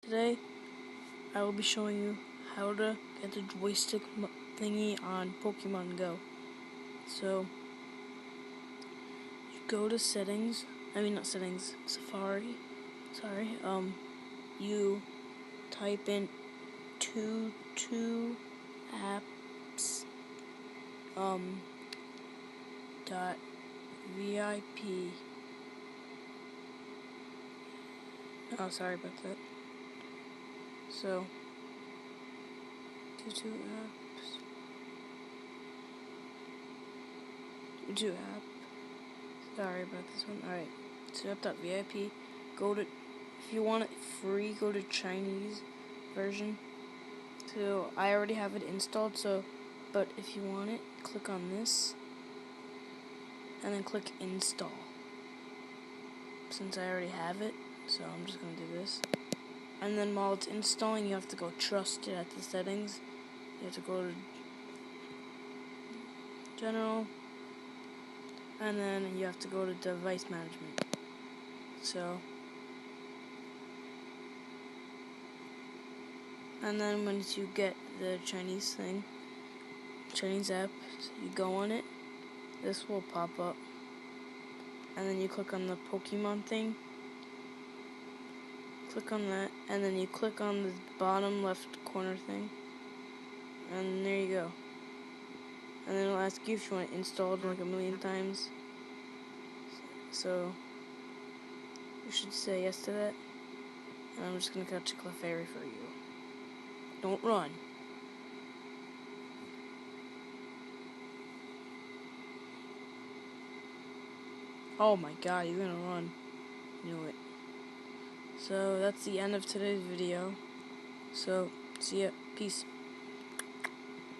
Today, I will be showing you how to get the joystick thingy on Pokemon Go. So, you go to settings, Safari, you type in two apps, dot VIP. Oh, sorry about that. So, two apps. Two app. Sorry about this one. Alright. So app.vip. Go to, if you want it free, go to Chinese version. So I already have it installed, but if you want it, click on this and then click install. Since I already have it, so I'm just gonna do this. And then while it's installing, you have to go trusted at the settings. You have to go to general, and then you have to go to device management. So, and then once you get the Chinese app, you go on it, this will pop up, and then you click on the Pokemon thing, click on that, and then you click on the bottom left corner thing, and there you go. And then it'll ask you if you want it installed like a million times. So you should say yes to that. And I'm just gonna catch a Clefairy for you. Don't run. Oh my god, you're gonna run. Knew it. So that's the end of today's video. So see ya. Peace.